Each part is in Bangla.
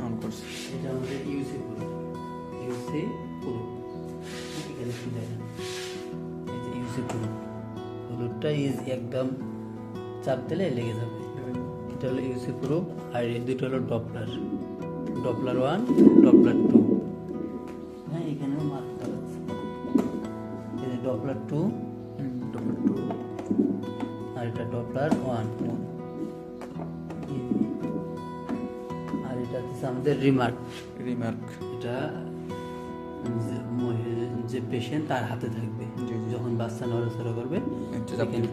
অন করছি। এটা আমাদের ইউসি পুরো এখানে কি দেখেন, এই যে ইউসি পুরো হলুদটা ইজ একদম চাপ দিলে লেগে যাবে। এটা হলো ইউসি পুরো, আর এই দুটো হলো ডপলার 1, ডপলার 2। হ্যাঁ, এখানেও মাত্রা আছে, এই যে ডপলার 2, আর এটা ডপলার 1, আর এটা হচ্ছে আমাদের রিমার্ক। এটা যে পেশেন্ট তার হাতে থাকবে, যখন বাচ্চা নড়াচড়া করবে এখানে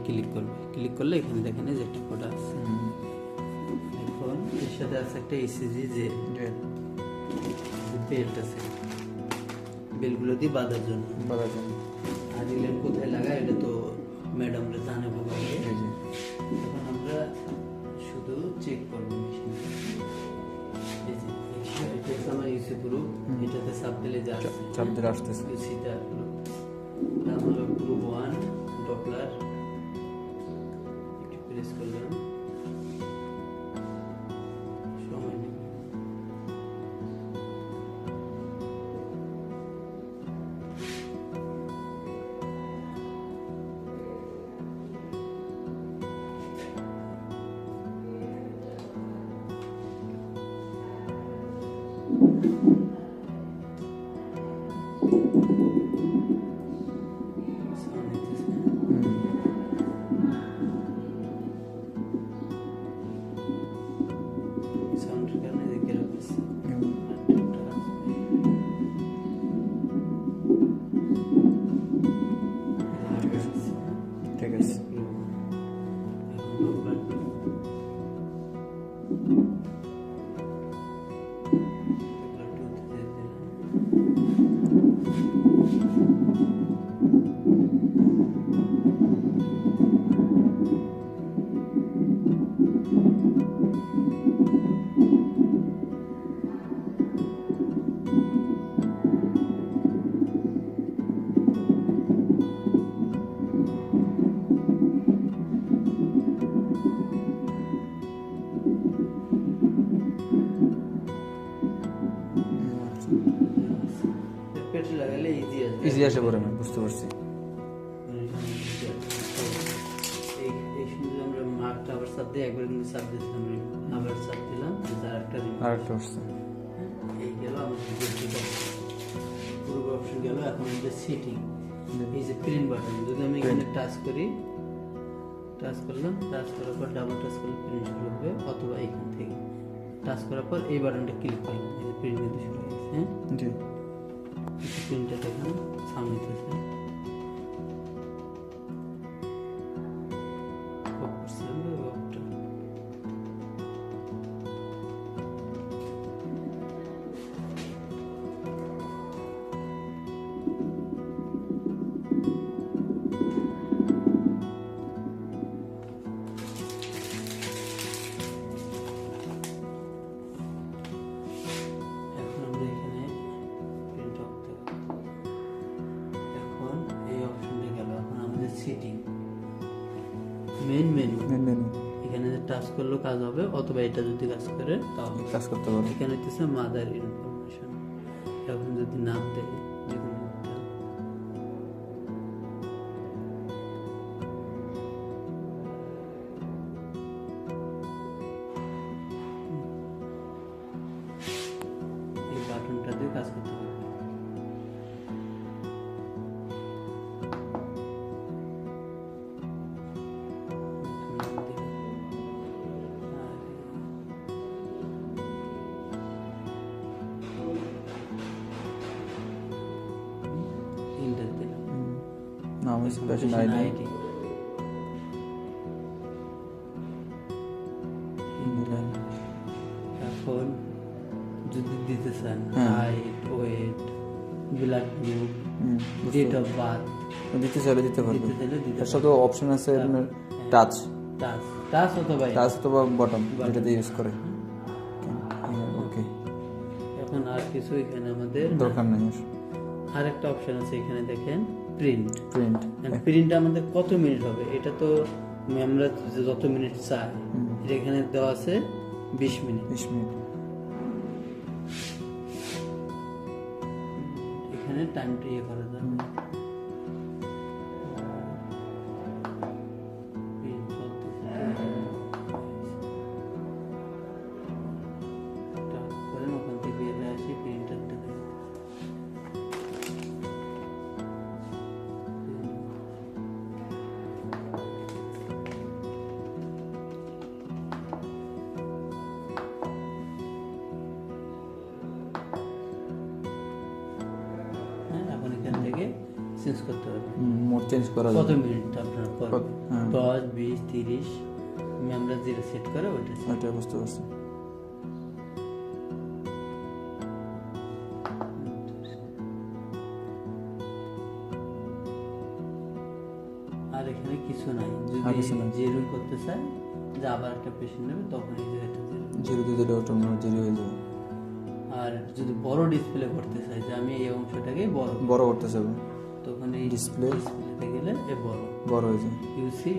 ক্লিক করলে এখানে দেখেন যে একটা কোড আছে। এখন এর সাথে আছে একটা ইসিজি, যে বেল্ট আছে, বেলগুলো দিয়ে বাঁধার জন্য। আর রিলেন কোথায় লাগায় এটা তো ম্যাডামরা জানে বাবা। এখন আমরা শুধু চেক করবো মেশিন। এটা হচ্ছে আমার ইউসি গ্রুপ, এটাতে সাব দিলে যা আসতেছে ইউসিটা হলো গ্রুপ 1 ডপলার। একটু প্রেস করলাম, সময় নেই। সাউন্ডের কারণে দেখে রাখছি। ঠিক আছে। পেটে লাগালে ইজি আসে পড়ে না, বুঝতে পারছি। এই সময় আমরা মার্কটা আবার চাপ দিয়ে একবার কিন্তু চাপ দিয়েছিলাম, আবার চাপ দিলাম, আরেকটা আসছে। এই গেল আমাদের পুরো অপশন গেল। এখন আমাদের সিটিং, এই যে প্রিন্ট বাটন, যদি আমি এখানে টাচ করলাম, টাচ করার পর ডাবল টাচ করলে প্রিন্ট শুরু হবে, অথবা এখান থেকে টাচ করার পর এই বাটনটা ক্লিক করলাম, এই যে প্রিন্ট কিন্তু শুরু হয়ে গেছে। হ্যাঁ, প্রিন্টটা দেখুন সামনে থেকে সিটিং মেন মেনু। এখানে টাচ করলেও কাজ হবে, অথবা এটা যদি কাজ করে তাহলে কাজ করতে পারবে। এখানে হচ্ছে মাদার ইনফরমেশন। এখন যদি নাম দেয় যেকোনো একটা, এই বাটনটা দিয়ে কাজ করতে পারবে। এখন যদি দিতে চান height, weight, blood group, date of birth দিতে চাইলে দিতে পারবে। এর সাথে অপশন আছে আপনার টাচ অথবা বটন, যেটাতে ইউজ করে। ওকে, এখন আর কিছু এখানে আমাদের দরকার নেই। আর একটা অপশন আছে এখানে দেখেন, প্রিন্ট আমাদের কত মিনিট হবে, এটা তো আমরা যত মিনিট চাই, এখানে দেওয়া আছে 20 মিনিট। এখানে টাইমটা ইয়ে করা যাবে। করেন ওখান থেকে বেরিয়ে আসি প্রিন্টার দেখা এখন এখান থেকে চেঞ্জ করতে হবে মোড চেঞ্জ করা কত যাবে মিনিট আপনার পর হ্যাঁ। 10 20 30 আমরা জিরো সেট করে ওটা ওইটা বুঝতে পারছি। আর এখানে কিছু নাই আর কিছু যদি নাই। জিরো করতে চাই যে আবার একটা পেশেন্ট নেবে তখন এই জায়গাটা জিরো। 0 দিয়ে দিলে অটোমেটিক 0 হয়ে যাবে। আর যদি বড় ডিসপ্লে করতে চাই যে আমি এই অংশটাকে বড় বড় করতে হবে, তখন এই Display? ডিসপ্লেতে গেলে এ বড় বড় হয়ে যাবে। ইউসি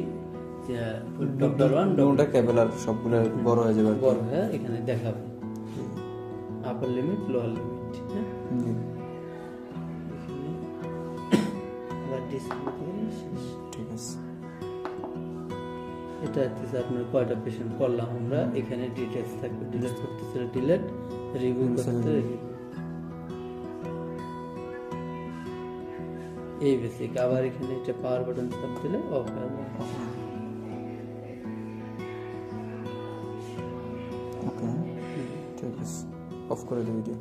ডক্টর 1 দুটোটা কেবল আর সবগুলো বড় হয়ে যাবে আর কি। বড় হয়ে এখানে দেখাবে আপার লিমিট লোয়ার লিমিট হ্যাঁ জি, এখানে আবার ডিসপ্লে করে শেষ। ঠিক আছে। এটা হচ্ছে আপনার কয়টা পেশেন্ট করলাম আমরা এখানে ডিটেলস থাকবে ডিলিট করতে চাইলে ডিলিট রিভিউ করতে review। এই বেসিক আবার এখানে এটা পাওয়ার বাটন চাপ দিলে অফ হয়ে যাবে। ওকে, ঠিক আছে, অফ করে দিই ভিডিও।